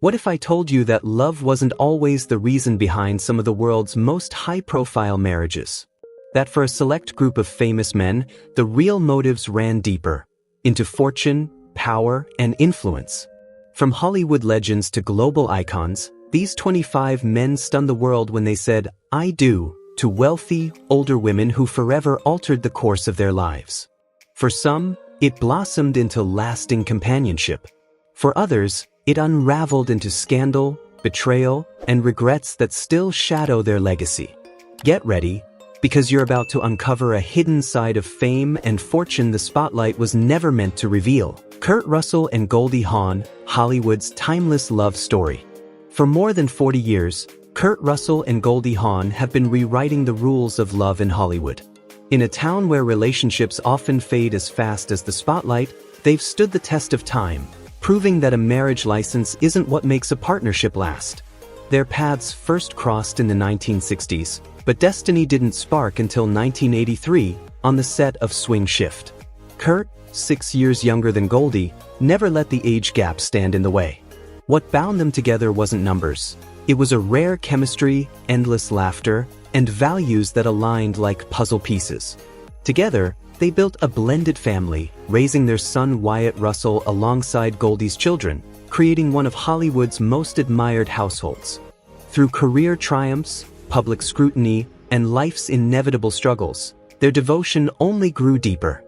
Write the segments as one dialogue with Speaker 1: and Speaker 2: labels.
Speaker 1: What if I told you that love wasn't always the reason behind some of the world's most high-profile marriages? That for a select group of famous men, the real motives ran deeper, into fortune, power, and influence. From Hollywood legends to global icons, these 25 men stunned the world when they said, "I do," to wealthy, older women who forever altered the course of their lives. For some, it blossomed into lasting companionship. For others, it unraveled into scandal, betrayal, and regrets that still shadow their legacy. Get ready, because you're about to uncover a hidden side of fame and fortune the spotlight was never meant to reveal. Kurt Russell and Goldie Hawn, Hollywood's timeless love story. For more than 40 years, Kurt Russell and Goldie Hawn have been rewriting the rules of love in Hollywood. In a town where relationships often fade as fast as the spotlight, they've stood the test of time, proving that a marriage license isn't what makes a partnership last. Their paths first crossed in the 1960s, but destiny didn't spark until 1983, on the set of Swing Shift. Kurt, 6 years younger than Goldie, never let the age gap stand in the way. What bound them together wasn't numbers. It was a rare chemistry, endless laughter, and values that aligned like puzzle pieces. Together, they built a blended family, raising their son Wyatt Russell alongside Goldie's children, creating one of Hollywood's most admired households. Through career triumphs, public scrutiny, and life's inevitable struggles, their devotion only grew deeper.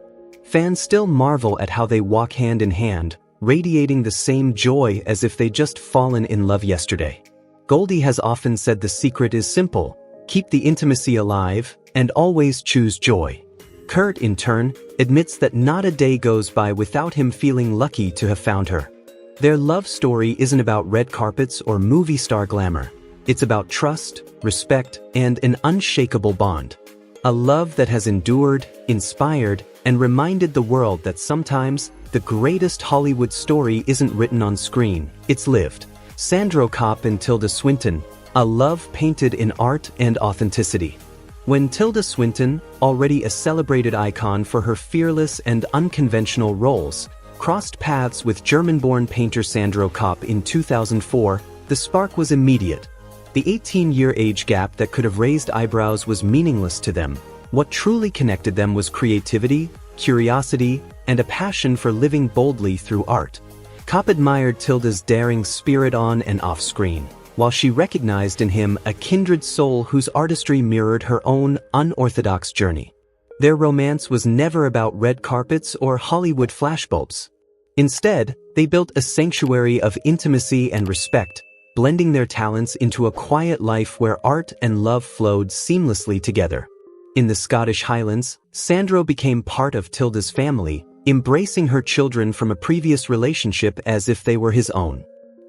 Speaker 1: Fans still marvel at how they walk hand in hand, radiating the same joy as if they'd just fallen in love yesterday. Goldie has often said the secret is simple: keep the intimacy alive, and always choose joy. Kurt, in turn, admits that not a day goes by without him feeling lucky to have found her. Their love story isn't about red carpets or movie star glamour. It's about trust, respect, and an unshakable bond. A love that has endured, inspired, and reminded the world that sometimes the greatest Hollywood story isn't written on screen, it's lived. Sandro Kopp and Tilda Swinton, a love painted in art and authenticity. When Tilda Swinton, already a celebrated icon for her fearless and unconventional roles, crossed paths with German-born painter Sandro Kopp in 2004, the spark was immediate. The 18-year age gap that could have raised eyebrows was meaningless to them. What truly connected them was creativity, curiosity, and a passion for living boldly through art. Kopp admired Tilda's daring spirit on and off-screen, while she recognized in him a kindred soul whose artistry mirrored her own unorthodox journey. Their romance was never about red carpets or Hollywood flashbulbs. Instead, they built a sanctuary of intimacy and respect, blending their talents into a quiet life where art and love flowed seamlessly together. In the Scottish Highlands, Sandro became part of Tilda's family, embracing her children from a previous relationship as if they were his own.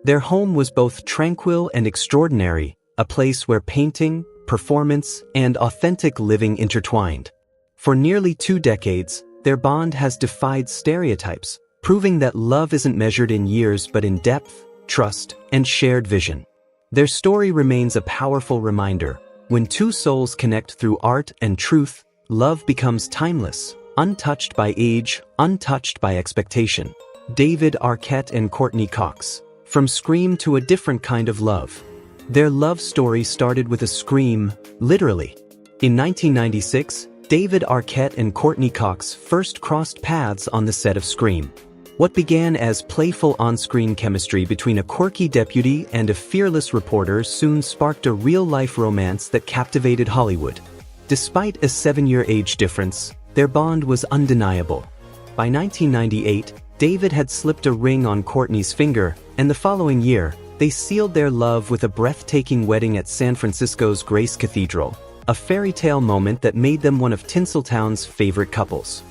Speaker 1: Their home was both tranquil and extraordinary, a place where painting, performance, and authentic living intertwined. For nearly 2 decades, their bond has defied stereotypes, proving that love isn't measured in years but in depth, trust, and shared vision. Their story remains a powerful reminder: when two souls connect through art and truth, love becomes timeless, untouched by age, untouched by expectation. David Arquette and Courtney Cox. From Scream to a Different Kind of Love. Their love story started with a scream, literally. In 1996, David Arquette and Courtney Cox first crossed paths on the set of Scream. What began as playful on-screen chemistry between a quirky deputy and a fearless reporter soon sparked a real-life romance that captivated Hollywood. Despite a 7-year age difference, their bond was undeniable. By 1998, David had slipped a ring on Courtney's finger, and the following year, they sealed their love with a breathtaking wedding at San Francisco's Grace Cathedral, a fairy tale moment that made them one of Tinseltown's favorite couples.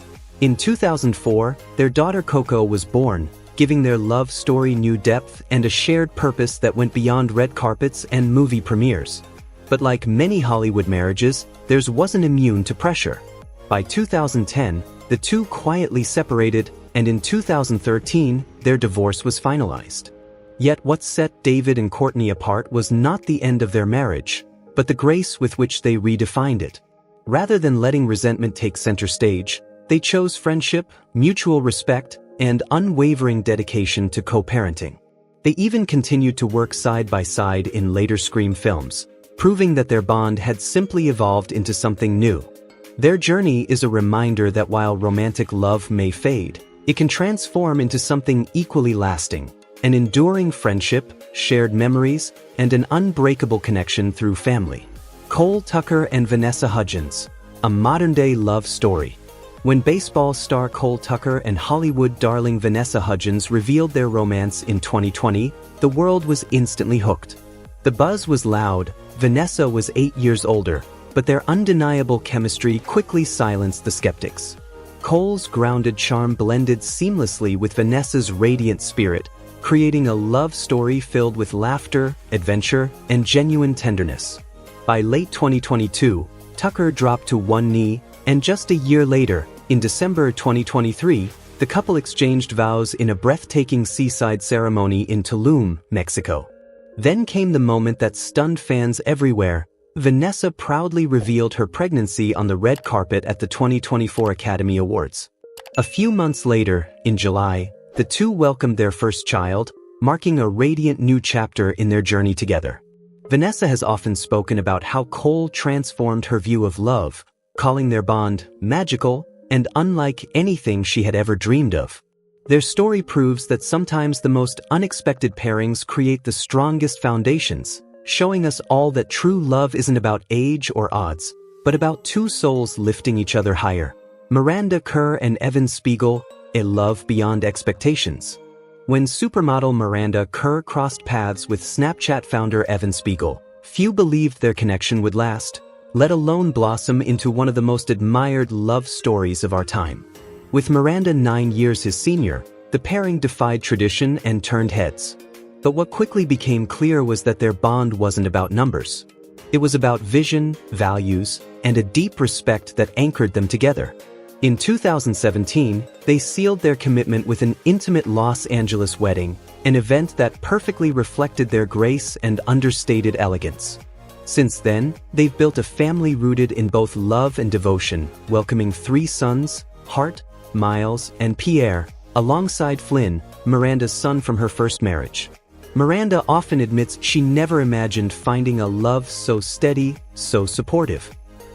Speaker 1: In 2004, their daughter Coco was born, giving their love story new depth and a shared purpose that went beyond red carpets and movie premieres. But like many Hollywood marriages, theirs wasn't immune to pressure. By 2010, the two quietly separated, and in 2013, their divorce was finalized. Yet what set David and Courtney apart was not the end of their marriage, but the grace with which they redefined it. Rather than letting resentment take center stage, they chose friendship, mutual respect, and unwavering dedication to co-parenting. They even continued to work side by side in later Scream films, proving that their bond had simply evolved into something new. Their journey is a reminder that while romantic love may fade, it can transform into something equally lasting, an enduring friendship, shared memories, and an unbreakable connection through family. Cole Tucker and Vanessa Hudgens, a modern-day love story. When baseball star Cole Tucker and Hollywood darling Vanessa Hudgens revealed their romance in 2020, the world was instantly hooked. The buzz was loud. Vanessa was 8 years older, but their undeniable chemistry quickly silenced the skeptics. Cole's grounded charm blended seamlessly with Vanessa's radiant spirit, creating a love story filled with laughter, adventure, and genuine tenderness. By late 2022, Tucker dropped to one knee, and just a year later, in December 2023, the couple exchanged vows in a breathtaking seaside ceremony in Tulum, Mexico. Then came the moment that stunned fans everywhere. Vanessa proudly revealed her pregnancy on the red carpet at the 2024 Academy Awards. A few months later, in July, the two welcomed their first child, marking a radiant new chapter in their journey together. Vanessa has often spoken about how Cole transformed her view of love, calling their bond magical and unlike anything she had ever dreamed of. Their story proves that sometimes the most unexpected pairings create the strongest foundations, showing us all that true love isn't about age or odds, but about two souls lifting each other higher. Miranda Kerr and Evan Spiegel, a love beyond expectations. When supermodel Miranda Kerr crossed paths with Snapchat founder Evan Spiegel, few believed their connection would last, let alone blossom into one of the most admired love stories of our time. With Miranda 9 years his senior, the pairing defied tradition and turned heads. But what quickly became clear was that their bond wasn't about numbers. It was about vision, values, and a deep respect that anchored them together. In 2017, they sealed their commitment with an intimate Los Angeles wedding, an event that perfectly reflected their grace and understated elegance. Since then, they've built a family rooted in both love and devotion, welcoming 3 sons, Hart, Miles, and Pierre, alongside Flynn, Miranda's son from her first marriage. Miranda often admits she never imagined finding a love so steady, so supportive.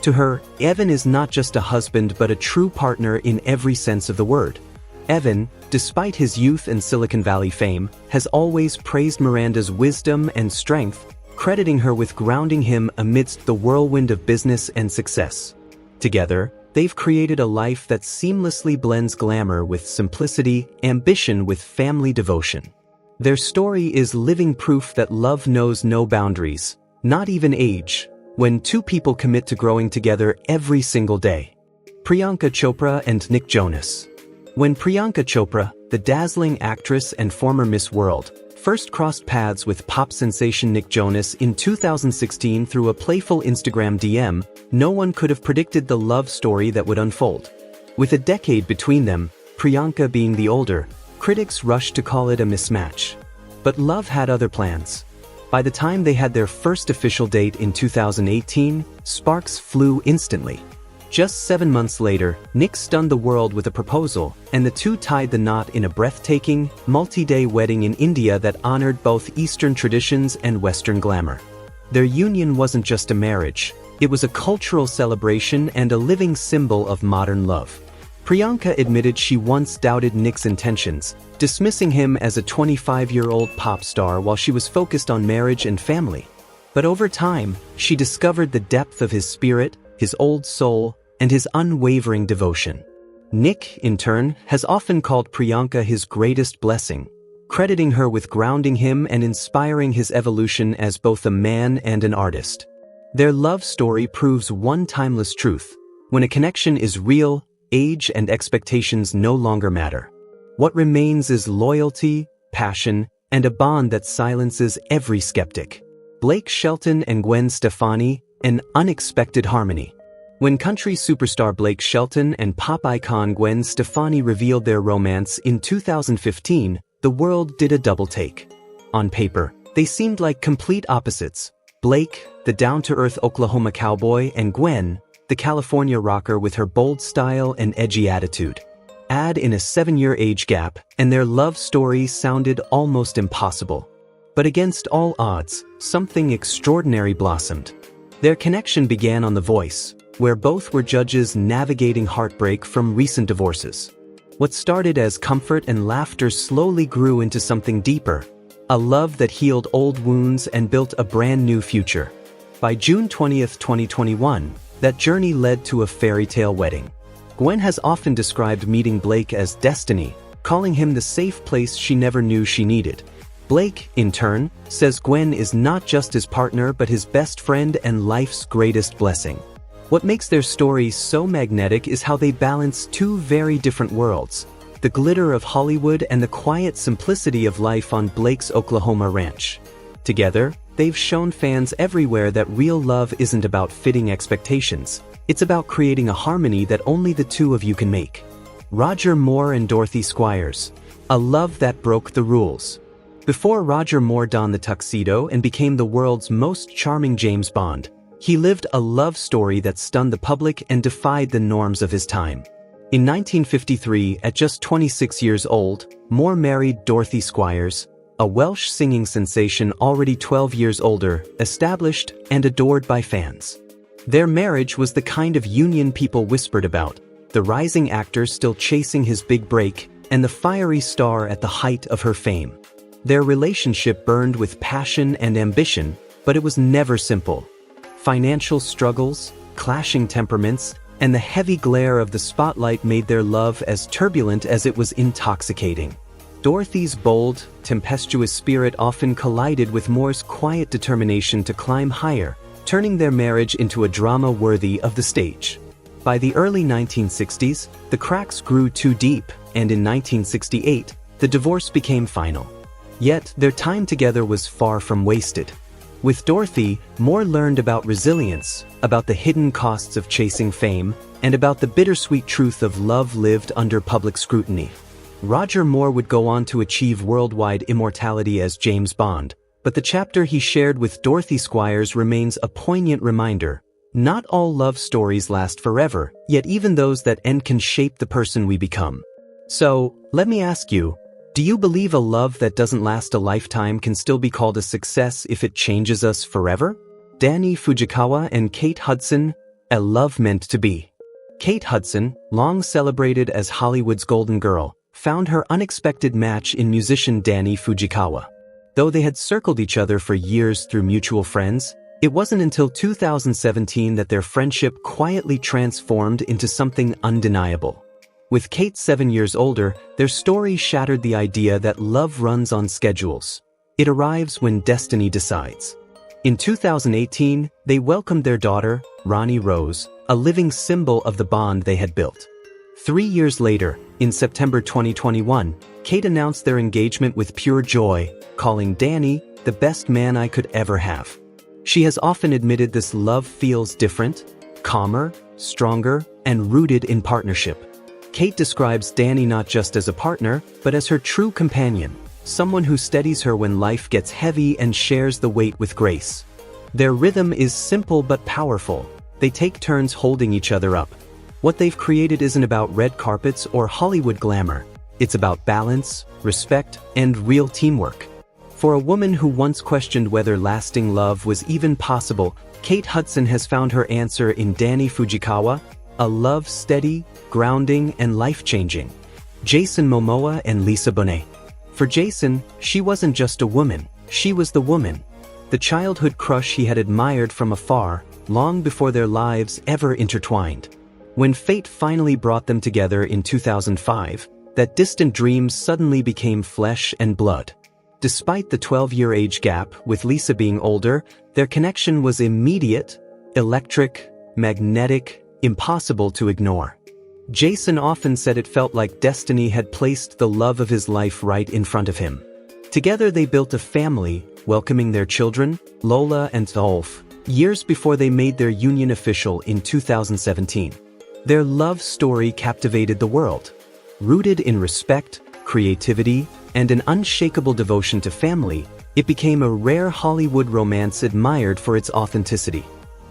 Speaker 1: To her, Evan is not just a husband but a true partner in every sense of the word. Evan, despite his youth and Silicon Valley fame, has always praised Miranda's wisdom and strength, crediting her with grounding him amidst the whirlwind of business and success. Together, they've created a life that seamlessly blends glamour with simplicity, ambition with family devotion. Their story is living proof that love knows no boundaries, not even age, when two people commit to growing together every single day. Priyanka Chopra and Nick Jonas. When Priyanka Chopra, the dazzling actress and former Miss World, first crossed paths with pop sensation Nick Jonas in 2016 through a playful Instagram DM, no one could have predicted the love story that would unfold. With a decade between them, Priyanka being the older, critics rushed to call it a mismatch. But love had other plans. By the time they had their first official date in 2018, sparks flew instantly. Just 7 months later, Nick stunned the world with a proposal, and the two tied the knot in a breathtaking, multi-day wedding in India that honored both Eastern traditions and Western glamour. Their union wasn't just a marriage, it was a cultural celebration and a living symbol of modern love. Priyanka admitted she once doubted Nick's intentions, dismissing him as a 25-year-old pop star while she was focused on marriage and family. But over time, she discovered the depth of his spirit, his old soul, and his unwavering devotion. Nick, in turn, has often called Priyanka his greatest blessing, crediting her with grounding him and inspiring his evolution as both a man and an artist. Their love story proves one timeless truth: when a connection is real, age and expectations no longer matter. What remains is loyalty, passion, and a bond that silences every skeptic. Blake Shelton and Gwen Stefani, an unexpected harmony. When country superstar Blake Shelton and pop icon Gwen Stefani revealed their romance in 2015, the world did a double take. On paper, they seemed like complete opposites. Blake, the down-to-earth Oklahoma cowboy, and Gwen, the California rocker with her bold style and edgy attitude. Add in a 7-year age gap, and their love story sounded almost impossible. But against all odds, something extraordinary blossomed. Their connection began on The Voice, where both were judges navigating heartbreak from recent divorces. What started as comfort and laughter slowly grew into something deeper, a love that healed old wounds and built a brand new future. By June 20, 2021, that journey led to a fairy tale wedding. Gwen has often described meeting Blake as destiny, calling him the safe place she never knew she needed. Blake, in turn, says Gwen is not just his partner but his best friend and life's greatest blessing. What makes their story so magnetic is how they balance two very different worlds, the glitter of Hollywood and the quiet simplicity of life on Blake's Oklahoma ranch. Together, they've shown fans everywhere that real love isn't about fitting expectations, it's about creating a harmony that only the two of you can make. Roger Moore and Dorothy Squires, a love that broke the rules. Before Roger Moore donned the tuxedo and became the world's most charming James Bond, he lived a love story that stunned the public and defied the norms of his time. In 1953, at just 26 years old, Moore married Dorothy Squires, a Welsh singing sensation already 12 years older, established and adored by fans. Their marriage was the kind of union people whispered about, the rising actor still chasing his big break, and the fiery star at the height of her fame. Their relationship burned with passion and ambition, but it was never simple. Financial struggles, clashing temperaments, and the heavy glare of the spotlight made their love as turbulent as it was intoxicating. Dorothy's bold, tempestuous spirit often collided with Moore's quiet determination to climb higher, turning their marriage into a drama worthy of the stage. By the early 1960s, the cracks grew too deep, and in 1968, the divorce became final. Yet, their time together was far from wasted. With Dorothy, Moore learned about resilience, about the hidden costs of chasing fame, and about the bittersweet truth of love lived under public scrutiny. Roger Moore would go on to achieve worldwide immortality as James Bond, but the chapter he shared with Dorothy Squires remains a poignant reminder. Not all love stories last forever, yet even those that end can shape the person we become. So, let me ask you, do you believe a love that doesn't last a lifetime can still be called a success if it changes us forever? Danny Fujikawa and Kate Hudson, a love meant to be. Kate Hudson, long celebrated as Hollywood's golden girl, found her unexpected match in musician Danny Fujikawa. Though they had circled each other for years through mutual friends, it wasn't until 2017 that their friendship quietly transformed into something undeniable. With Kate 7 years older, their story shattered the idea that love runs on schedules. It arrives when destiny decides. In 2018, they welcomed their daughter, Ronnie Rose, a living symbol of the bond they had built. 3 years later, in September 2021, Kate announced their engagement with pure joy, calling Danny the best man I could ever have. She has often admitted this love feels different, calmer, stronger, and rooted in partnership. Kate describes Danny not just as a partner, but as her true companion, someone who steadies her when life gets heavy and shares the weight with grace. Their rhythm is simple but powerful. They take turns holding each other up. What they've created isn't about red carpets or Hollywood glamour. It's about balance, respect, and real teamwork. For a woman who once questioned whether lasting love was even possible, Kate Hudson has found her answer in Danny Fujikawa, a love steady, grounding, and life-changing. Jason Momoa and Lisa Bonet. For Jason, she wasn't just a woman, she was the woman. The childhood crush he had admired from afar, long before their lives ever intertwined. When fate finally brought them together in 2005, that distant dream suddenly became flesh and blood. Despite the 12-year age gap, with Lisa being older, their connection was immediate, electric, magnetic, impossible to ignore. Jason often said it felt like destiny had placed the love of his life right in front of him. Together they built a family, welcoming their children, Lola and Ulf, years before they made their union official in 2017. Their love story captivated the world. Rooted in respect, creativity, and an unshakable devotion to family, it became a rare Hollywood romance admired for its authenticity.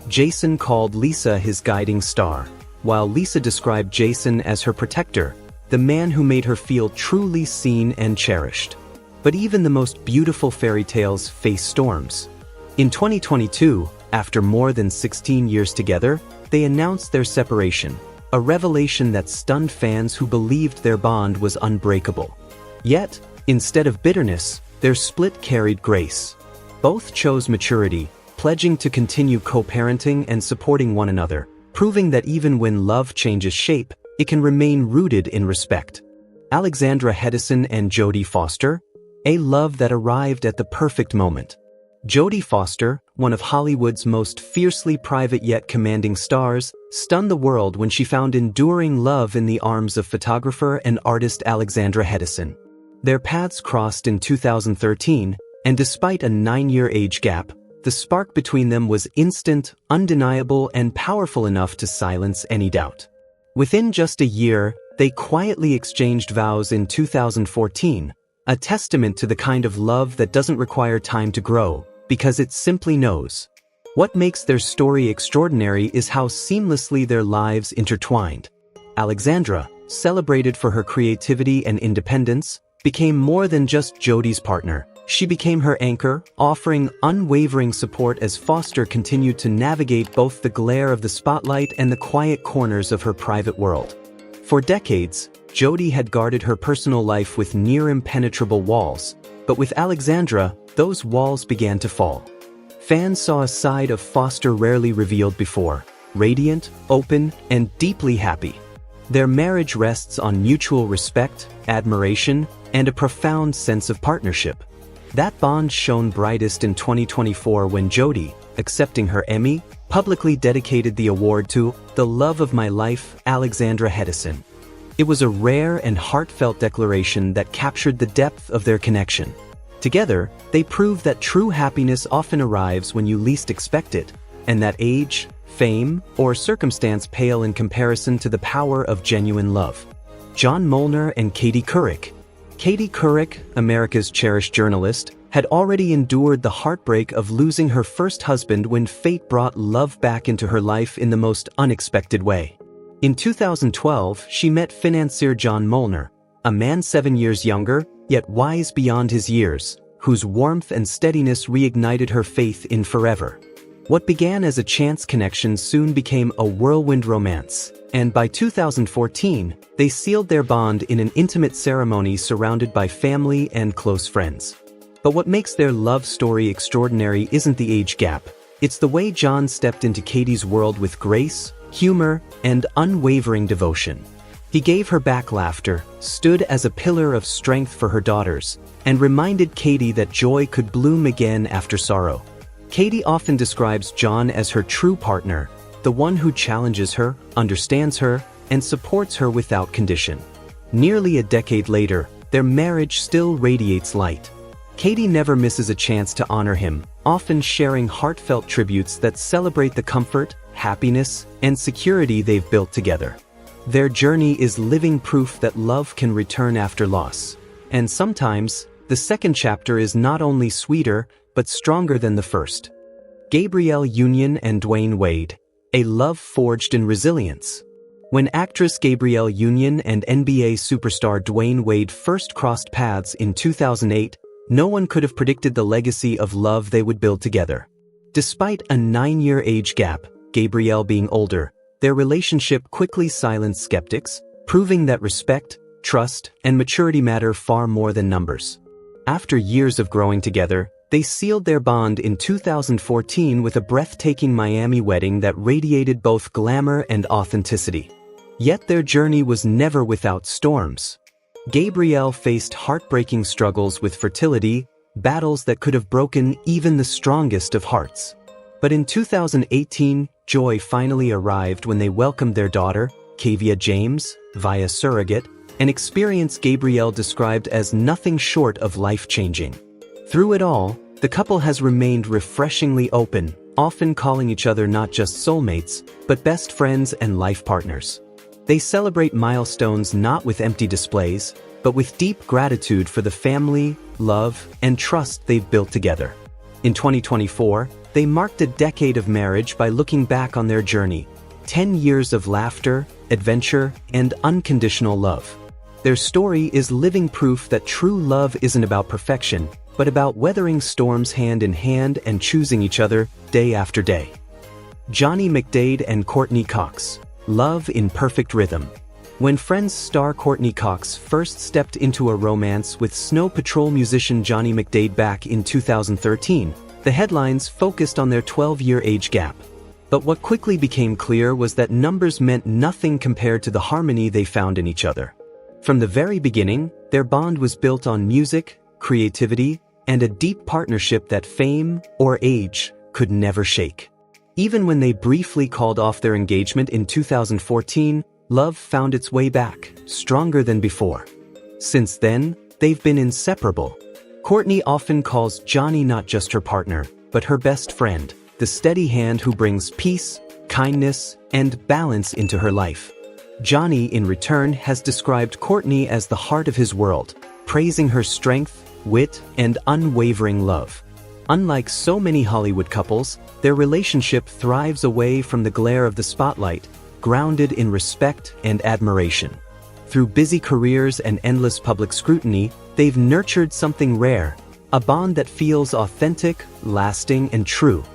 Speaker 1: Jason called Lisa his guiding star, while Lisa described Jason as her protector, the man who made her feel truly seen and cherished. But even the most beautiful fairy tales face storms. In 2022, after more than 16 years together, they announced their separation, a revelation that stunned fans who believed their bond was unbreakable. Yet, instead of bitterness, their split carried grace. Both chose maturity, pledging to continue co-parenting and supporting one another, proving that even when love changes shape, it can remain rooted in respect. Alexandra Hedison and Jodie Foster, a love that arrived at the perfect moment. Jodie Foster, one of Hollywood's most fiercely private yet commanding stars, stunned the world when she found enduring love in the arms of photographer and artist Alexandra Hedison. Their paths crossed in 2013, and despite a 9-year age gap, the spark between them was instant, undeniable, and powerful enough to silence any doubt. Within just a year, they quietly exchanged vows in 2014, a testament to the kind of love that doesn't require time to grow, because it simply knows. What makes their story extraordinary is how seamlessly their lives intertwined. Alexandra, celebrated for her creativity and independence, became more than just Jodie's partner. She became her anchor, offering unwavering support as Foster continued to navigate both the glare of the spotlight and the quiet corners of her private world. For decades, Jodie had guarded her personal life with near-impenetrable walls, but with Alexandra, those walls began to fall. Fans saw a side of Foster rarely revealed before, radiant, open, and deeply happy. Their marriage rests on mutual respect, admiration, and a profound sense of partnership. That bond shone brightest in 2024 when Jodie, accepting her Emmy, publicly dedicated the award to "the love of my life, Alexandra Hedison." It was a rare and heartfelt declaration that captured the depth of their connection. Together, they proved that true happiness often arrives when you least expect it, and that age, fame, or circumstance pale in comparison to the power of genuine love. John Molnar and Katie Couric. Katie Couric, America's cherished journalist, had already endured the heartbreak of losing her first husband when fate brought love back into her life in the most unexpected way. In 2012, she met financier John Molnar, a man 7 years younger, yet wise beyond his years, whose warmth and steadiness reignited her faith in forever. What began as a chance connection soon became a whirlwind romance, and by 2014, they sealed their bond in an intimate ceremony surrounded by family and close friends. But what makes their love story extraordinary isn't the age gap. It's the way John stepped into Katie's world with grace, humor, and unwavering devotion. He gave her back laughter, stood as a pillar of strength for her daughters, and reminded Katie that joy could bloom again after sorrow. Katie often describes John as her true partner, the one who challenges her, understands her, and supports her without condition. Nearly a decade later, their marriage still radiates light. Katie never misses a chance to honor him, often sharing heartfelt tributes that celebrate the comfort, happiness, and security they've built together. Their journey is living proof that love can return after loss. And sometimes, the second chapter is not only sweeter, but stronger than the first. Gabrielle Union and Dwayne Wade, a love forged in resilience. When actress Gabrielle Union and NBA superstar Dwayne Wade first crossed paths in 2008, no one could have predicted the legacy of love they would build together. Despite a 9-year age gap, Gabrielle being older, their relationship quickly silenced skeptics, proving that respect, trust, and maturity matter far more than numbers. After years of growing together, they sealed their bond in 2014 with a breathtaking Miami wedding that radiated both glamour and authenticity. Yet their journey was never without storms. Gabrielle faced heartbreaking struggles with fertility, battles that could have broken even the strongest of hearts. But in 2018, joy finally arrived when they welcomed their daughter, Kavia James, via surrogate, an experience Gabrielle described as nothing short of life-changing. Through it all, the couple has remained refreshingly open, often calling each other not just soulmates, but best friends and life partners. They celebrate milestones not with empty displays, but with deep gratitude for the family, love, and trust they've built together. In 2024, they marked a decade of marriage by looking back on their journey, 10 years of laughter, adventure, and unconditional love. Their story is living proof that true love isn't about perfection, but about weathering storms hand in hand and choosing each other day after day. Johnny McDade and Courtney Cox. Love in perfect rhythm. When Friends star Courtney Cox first stepped into a romance with Snow Patrol musician Johnny McDade back in 2013, the headlines focused on their 12-year age gap. But what quickly became clear was that numbers meant nothing compared to the harmony they found in each other. From the very beginning, their bond was built on music, creativity, and a deep partnership that fame or age could never shake. Even when they briefly called off their engagement in 2014, love found its way back, stronger than before. Since then, they've been inseparable. Courtney often calls Johnny not just her partner, but her best friend, the steady hand who brings peace, kindness, and balance into her life. Johnny, in return, has described Courtney as the heart of his world, praising her strength, wit, and unwavering love. Unlike so many Hollywood couples, their relationship thrives away from the glare of the spotlight, grounded in respect and admiration. Through busy careers and endless public scrutiny, they've nurtured something rare, a bond that feels authentic, lasting, and true.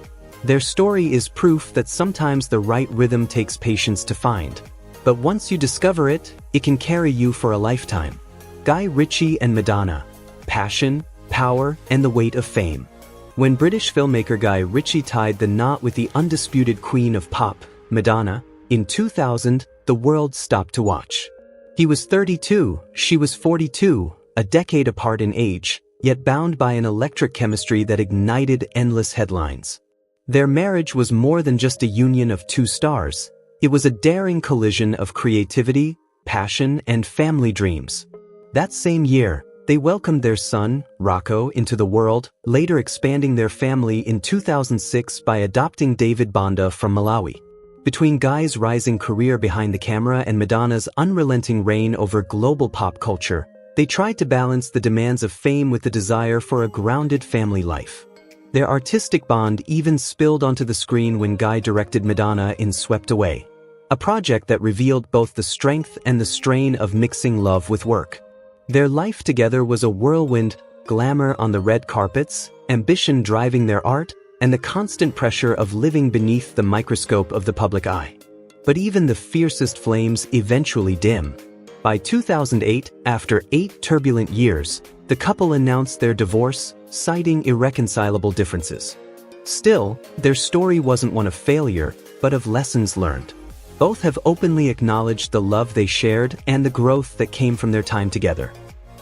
Speaker 1: Their story is proof that sometimes the right rhythm takes patience to find. But once you discover it, it can carry you for a lifetime. Guy Ritchie and Madonna. Passion, power, and the weight of fame. When British filmmaker Guy Ritchie tied the knot with the undisputed queen of pop, Madonna, in 2000, the world stopped to watch. He was 32, she was 42, a decade apart in age, yet bound by an electric chemistry that ignited endless headlines. Their marriage was more than just a union of two stars. It was a daring collision of creativity, passion, and family dreams. That same year, they welcomed their son, Rocco, into the world, later expanding their family in 2006 by adopting David Banda from Malawi. Between Guy's rising career behind the camera and Madonna's unrelenting reign over global pop culture, they tried to balance the demands of fame with the desire for a grounded family life. Their artistic bond even spilled onto the screen when Guy directed Madonna in Swept Away, a project that revealed both the strength and the strain of mixing love with work. Their life together was a whirlwind, glamour on the red carpets, ambition driving their art, and the constant pressure of living beneath the microscope of the public eye. But even the fiercest flames eventually dim. By 2008, after 8 turbulent years, the couple announced their divorce, citing irreconcilable differences. Still, their story wasn't one of failure, but of lessons learned. Both have openly acknowledged the love they shared and the growth that came from their time together.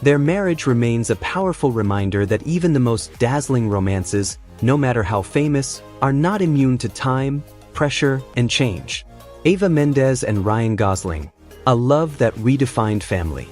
Speaker 1: Their marriage remains a powerful reminder that even the most dazzling romances, no matter how famous, are not immune to time, pressure, and change. Eva Mendes and Ryan Gosling. A love that redefined family.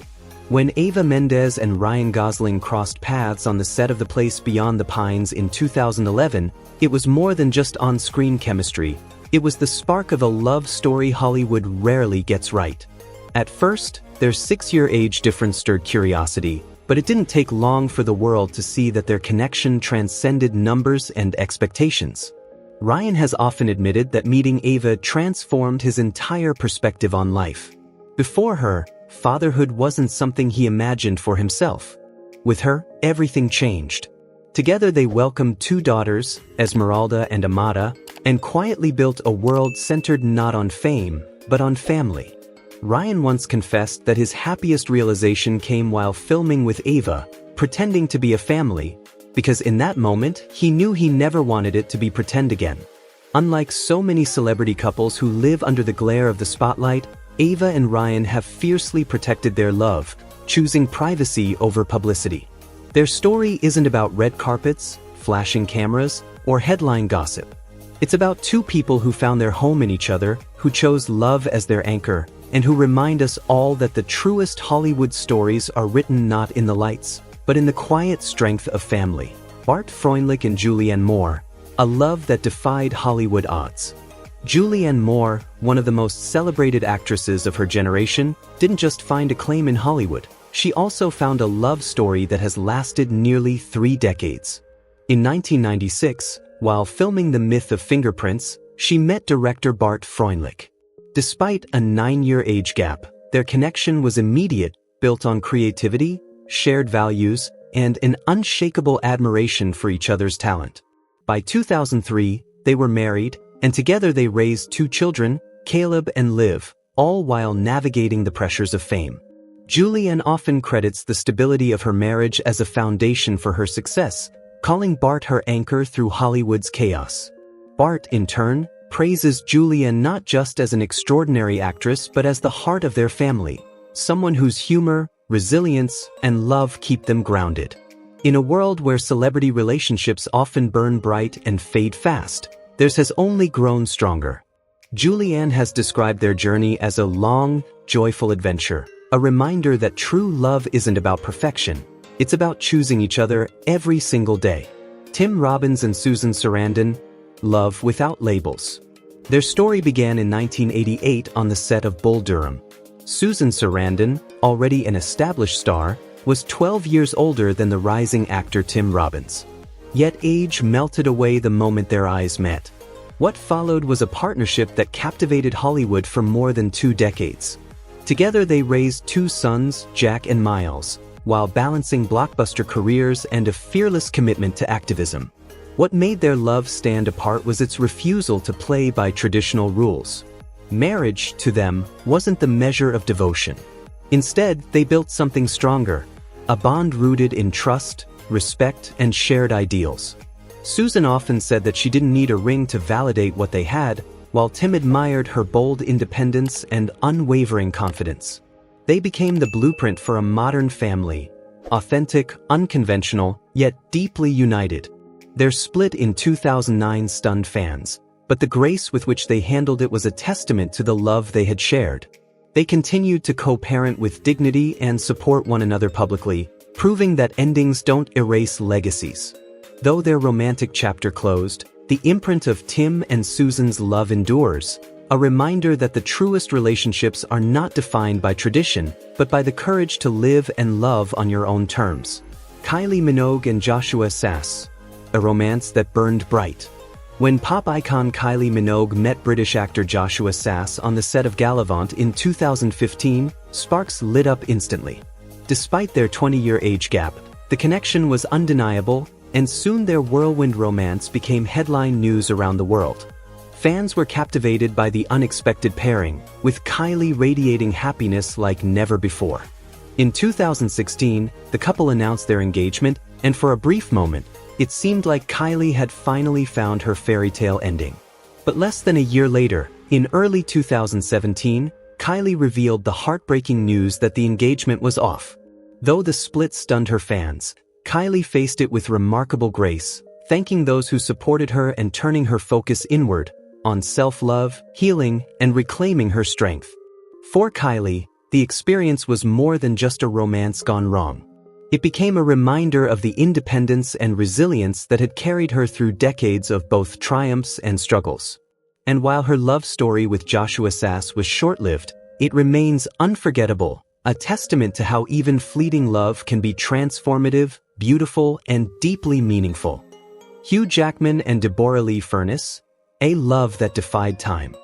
Speaker 1: When Eva Mendes and Ryan Gosling crossed paths on the set of The Place Beyond the Pines in 2011, it was more than just on-screen chemistry. It was the spark of a love story Hollywood rarely gets right. At first, their 6-year age difference stirred curiosity, but it didn't take long for the world to see that their connection transcended numbers and expectations. Ryan has often admitted that meeting Eva transformed his entire perspective on life. Before her, fatherhood wasn't something he imagined for himself. With her, everything changed. Together they welcomed 2 daughters, Esmeralda and Amada, and quietly built a world centered not on fame, but on family. Ryan once confessed that his happiest realization came while filming with Eva, pretending to be a family, because in that moment, he knew he never wanted it to be pretend again. Unlike so many celebrity couples who live under the glare of the spotlight, Eva and Ryan have fiercely protected their love, choosing privacy over publicity. Their story isn't about red carpets, flashing cameras, or headline gossip. It's about 2 people who found their home in each other, who chose love as their anchor, and who remind us all that the truest Hollywood stories are written not in the lights, but in the quiet strength of family. Bart Freundlich and Julianne Moore. A love that defied Hollywood odds. Julianne Moore, one of the most celebrated actresses of her generation, didn't just find acclaim in Hollywood. She also found a love story that has lasted nearly 3 decades. In 1996, while filming The Myth of Fingerprints, she met director Bart Freundlich. Despite a 9-year age gap, their connection was immediate, built on creativity, shared values, and an unshakable admiration for each other's talent. By 2003, they were married, and together they raised 2 children, Caleb and Liv, all while navigating the pressures of fame. Julianne often credits the stability of her marriage as a foundation for her success, calling Bart her anchor through Hollywood's chaos. Bart, in turn, praises Julianne not just as an extraordinary actress but as the heart of their family, someone whose humor, resilience, and love keep them grounded. In a world where celebrity relationships often burn bright and fade fast, theirs has only grown stronger. Julianne has described their journey as a long, joyful adventure, a reminder that true love isn't about perfection, it's about choosing each other every single day. Tim Robbins and Susan Sarandon, love without labels. Their story began in 1988 on the set of Bull Durham. Susan Sarandon, already an established star, was 12 years older than the rising actor Tim Robbins. Yet age melted away the moment their eyes met. What followed was a partnership that captivated Hollywood for more than 2 decades. Together they raised 2 sons, Jack and Miles, while balancing blockbuster careers and a fearless commitment to activism. What made their love stand apart was its refusal to play by traditional rules. Marriage, to them, wasn't the measure of devotion. Instead, they built something stronger, a bond rooted in trust, respect, and shared ideals. Susan often said that she didn't need a ring to validate what they had, while Tim admired her bold independence and unwavering confidence. They became the blueprint for a modern family, authentic, unconventional, yet deeply united. Their split in 2009 stunned fans, but the grace with which they handled it was a testament to the love they had shared. They continued to co-parent with dignity and support one another publicly, proving that endings don't erase legacies. Though their romantic chapter closed, the imprint of Tim and Susan's love endures, a reminder that the truest relationships are not defined by tradition, but by the courage to live and love on your own terms. Kylie Minogue and Joshua Sass, a romance that burned bright. When pop icon Kylie Minogue met British actor Joshua Sass on the set of Galavant in 2015, sparks lit up instantly. Despite their 20-year age gap, the connection was undeniable, and soon their whirlwind romance became headline news around the world. Fans were captivated by the unexpected pairing, with Kylie radiating happiness like never before. In 2016, the couple announced their engagement, and for a brief moment, it seemed like Kylie had finally found her fairy tale ending. But less than a year later, in early 2017, Kylie revealed the heartbreaking news that the engagement was off. Though the split stunned her fans, Kylie faced it with remarkable grace, thanking those who supported her and turning her focus inward, on self-love, healing, and reclaiming her strength. For Kylie, the experience was more than just a romance gone wrong. It became a reminder of the independence and resilience that had carried her through decades of both triumphs and struggles. And while her love story with Joshua Sass was short-lived, it remains unforgettable, a testament to how even fleeting love can be transformative, beautiful, and deeply meaningful. Hugh Jackman and Deborah Lee Furness, a love that defied time.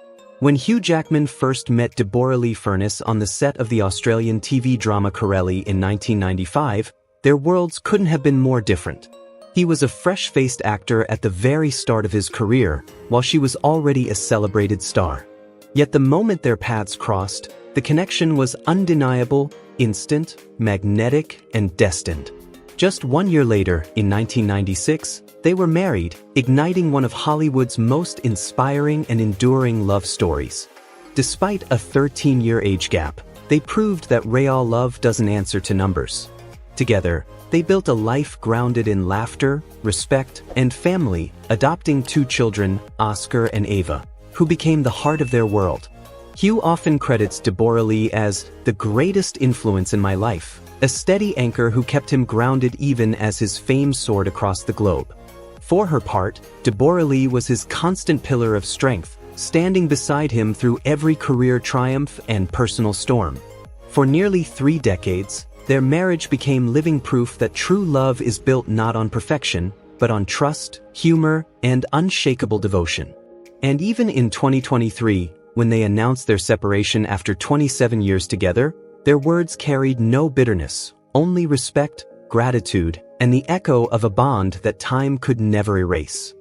Speaker 1: When Hugh Jackman first met Deborah Lee Furness on the set of the Australian TV drama Corelli in 1995, their worlds couldn't have been more different. He was a fresh-faced actor at the very start of his career, while she was already a celebrated star. Yet the moment their paths crossed, the connection was undeniable, instant, magnetic, and destined. Just 1 year later, in 1996, they were married, igniting one of Hollywood's most inspiring and enduring love stories. Despite a 13-year age gap, they proved that real love doesn't answer to numbers. Together, they built a life grounded in laughter, respect, and family, adopting 2 children, Oscar and Ava, who became the heart of their world. Hugh often credits Deborah Lee as the greatest influence in my life, a steady anchor who kept him grounded even as his fame soared across the globe. For her part, Deborah Lee was his constant pillar of strength, standing beside him through every career triumph and personal storm. For nearly 3 decades, their marriage became living proof that true love is built not on perfection, but on trust, humor, and unshakable devotion. And even in 2023, when they announced their separation after 27 years together, Their words carried no bitterness, only respect, gratitude, and the echo of a bond that time could never erase.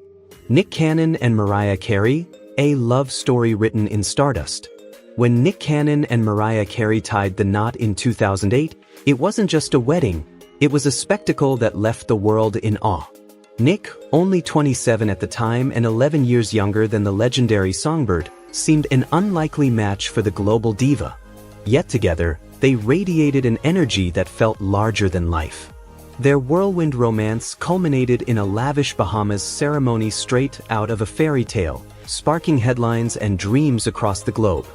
Speaker 1: Nick Cannon and Mariah Carey, a love story written in stardust. When Nick Cannon and Mariah Carey tied the knot in 2008, it wasn't just a wedding, it was a spectacle that left the world in awe. Nick, only 27 at the time and 11 years younger than the legendary Songbird, seemed an unlikely match for the global diva. Yet together, they radiated an energy that felt larger than life. Their whirlwind romance culminated in a lavish Bahamas ceremony straight out of a fairy tale, sparking headlines and dreams across the globe.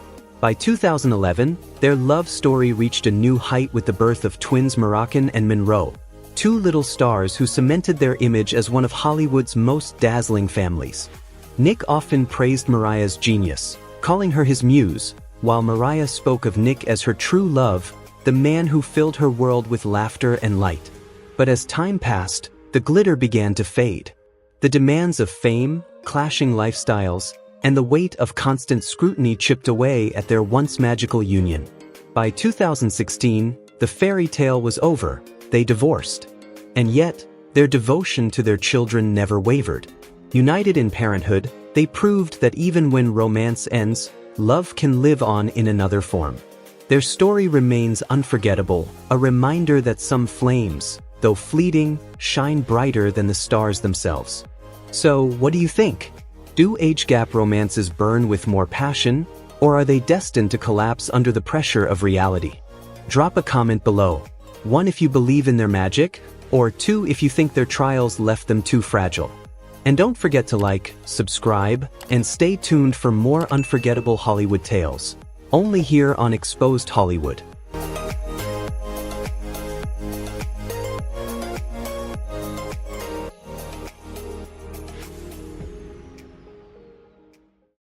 Speaker 1: By 2011, their love story reached a new height with the birth of twins Moroccan and Monroe, two little stars who cemented their image as one of Hollywood's most dazzling families. Nick often praised Mariah's genius, calling her his muse, while Mariah spoke of Nick as her true love, the man who filled her world with laughter and light. But as time passed, the glitter began to fade. The demands of fame, clashing lifestyles, and the weight of constant scrutiny chipped away at their once magical union. By 2016, the fairy tale was over, they divorced. And yet, their devotion to their children never wavered. United in parenthood, they proved that even when romance ends, love can live on in another form. Their story remains unforgettable, a reminder that some flames, though fleeting, shine brighter than the stars themselves. So, what do you think? Do age gap romances burn with more passion, or are they destined to collapse under the pressure of reality? Drop a comment below. 1 if you believe in their magic, or 2 if you think their trials left them too fragile. And don't forget to like, subscribe, and stay tuned for more unforgettable Hollywood tales. Only here on Exposed Hollywood.